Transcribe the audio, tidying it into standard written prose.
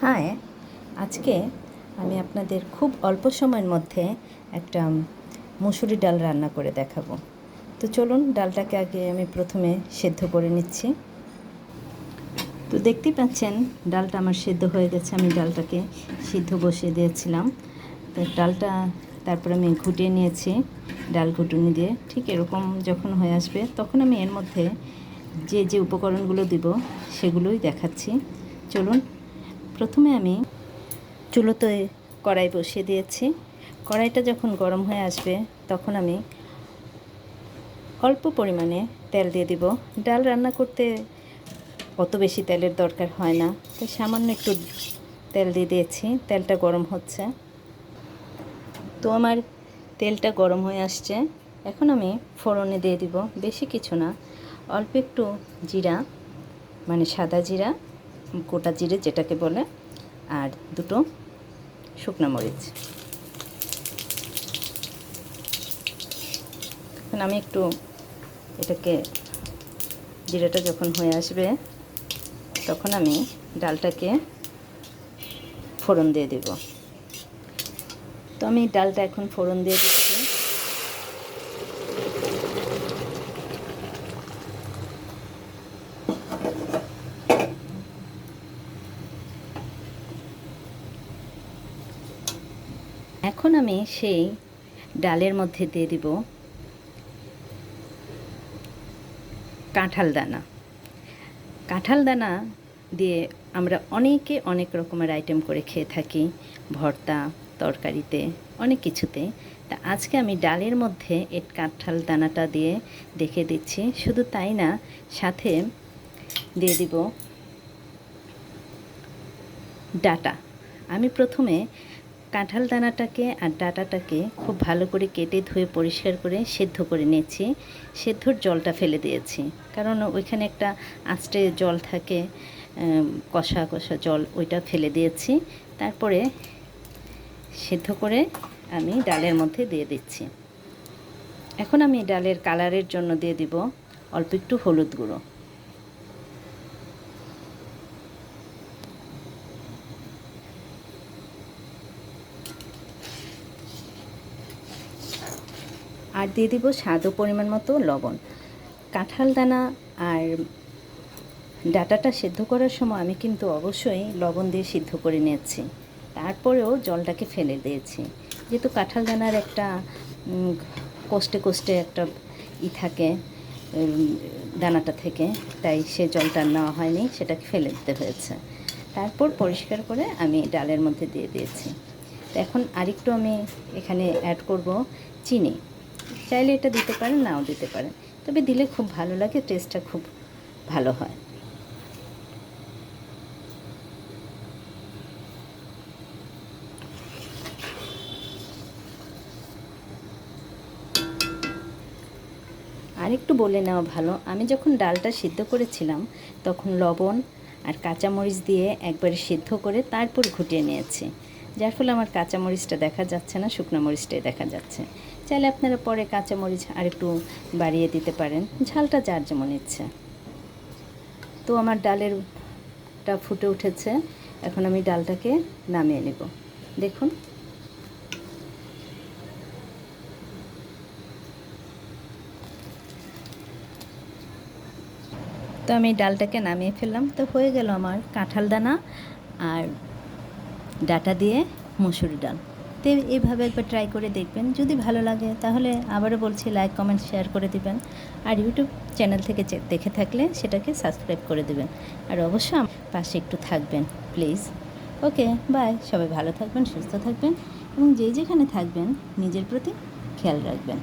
হ্যাঁ, আজকে আমি আপনাদের খুব অল্প সময়ের মধ্যে একটা মুসুরি ডাল রান্না করে দেখাবো। তো চলুন, ডালটাকে আগে আমি প্রথমে সেদ্ধ করে নিচ্ছি। তো দেখতেই পাচ্ছেন ডালটা আমার সেদ্ধ হয়ে গেছে। আমি ডালটাকে সিদ্ধ বসিয়ে দিয়েছিলাম। তো ডালটা তারপর আমি ঘুটিয়ে নিয়েছি ডাল ঘুটুনি দিয়ে। ঠিক এরকম যখন হয়ে আসবে তখন আমি এর মধ্যে যে উপকরণগুলো দিব সেগুলোই দেখাচ্ছি। চলুন, প্রথমে আমি চুলোতে কড়াই বসিয়ে দিয়েছি। কড়াইটা যখন গরম হয়ে আসবে তখন আমি অল্প পরিমাণে তেল দিয়ে দিব। ডাল রান্না করতে অত বেশি তেলের দরকার হয় না, তো সামান্য একটু তেল দিয়ে দিয়েছি। তেলটা গরম হচ্ছে, তো আমার তেলটা গরম হয়ে আসছে। এখন আমি ফোড়নে দিয়ে দিব বেশি কিছু না, অল্প একটু জিরা, মানে সাদা জিরা, গোটা জিরে যেটাকে বলে, আর দুটো শুকনো মরিচ। এখন আমি একটু এটাকে, জিরাটা যখন হয়ে আসবে তখন আমি ডালটাকে ফোড়ন দিয়ে দেব। তো আমি ডালটা এখন ফোড়ন দিয়ে দিচ্ছি। এখন আমি সেই ডালের মধ্যে দিয়ে দিব কাঁঠাল দানা। কাঁঠাল দানা দিয়ে আমরা অনেকে অনেক রকমের আইটেম করে খেয়ে থাকি, ভর্তা, তরকারিতে, অনেক কিছুতে। তা আজকে আমি ডালের মধ্যে এই কাঁঠাল দানাটা দিয়ে দেখে দিচ্ছি। শুধু তাই না, সাথে দিয়ে দিব ডাটা। আমি প্রথমে কাঁঠাল দানাটাকে আর ডাটাটাকে খুব ভালো করে কেটে ধুয়ে পরিষ্কার করে সেদ্ধ করে নিয়েছি। সেদ্ধর জলটা ফেলে দিয়েছি, কারণ ওইখানে একটা আস্তে জল থাকে, কষা কষা জল, ওইটা ফেলে দিয়েছি। তারপরে সেদ্ধ করে আমি ডালের মধ্যে দিয়ে দিচ্ছি। এখন আমি ডালের কালারের জন্য দিয়ে দিব অল্প একটু হলুদ গুঁড়ো। আর দিয়ে দিব স্বাদ ও পরিমাণ মতো লবণ। কাঁঠাল দানা আর ডাটাটা সেদ্ধ করার সময় আমি কিন্তু অবশ্যই লবণ দিয়ে সিদ্ধ করে নিয়েছি, তারপরেও জলটাকে ফেলে দিয়েছি। যেহেতু কাঁঠাল দানার একটা কোষ্টে কোষ্টে একটা থাকে দানাটা থেকে, তাই সে জলটা নেওয়া হয়নি, সেটাকে ফেলে দিতে হয়েছে। তারপর পরিষ্কার করে আমি ডালের মধ্যে দিয়ে দিয়েছি। তো এখন আরেকটু আমি এখানে অ্যাড করব চিনি। চাইলে এটা দিতে পারেন, নাও দিতে পারেন, তবে দিলে খুব ভালো লাগে, টেস্টটা খুব ভালো হয়। আর একটু বলে নেওয়া ভালো, আমি যখন ডালটা সিদ্ধ করেছিলাম তখন লবণ আর কাঁচামরিচ দিয়ে একবারে সিদ্ধ করে তারপর ঘুটিয়ে নিয়েছি, যার ফলে আমার কাঁচামরিচটা দেখা যাচ্ছে না, শুকনো মরিচটাই দেখা যাচ্ছে। চাইলে আপনারা পরে কাঁচামরিচ আর একটু বাড়িয়ে দিতে পারেন, ঝালটা যার যেমন ইচ্ছে। তো আমার ডালেরটা ফুটে উঠেছে, এখন আমি ডালটাকে নামিয়ে নেব। দেখুন, তো আমি ডালটাকে নামিয়ে ফেললাম। তো হয়ে গেল আমার কাঁঠাল দানা আর ডাটা দিয়ে মুসুরি ডাল। তো এইভাবে একবার ট্রাই করে দেখবেন, যদি ভালো লাগে তাহলে আবারও বলছি লাইক, কমেন্ট, শেয়ার করে দিবেন। আর ইউটিউব চ্যানেল থেকে দেখে থাকলে সেটাকে সাবস্ক্রাইব করে দেবেন। আর অবশ্যই আমার পাশে একটু থাকবেন প্লিজ। Okay, by. সবাই ভালো থাকবেন, সুস্থ থাকবেন, এবং যেখানে থাকবেন নিজের প্রতি খেয়াল রাখবেন।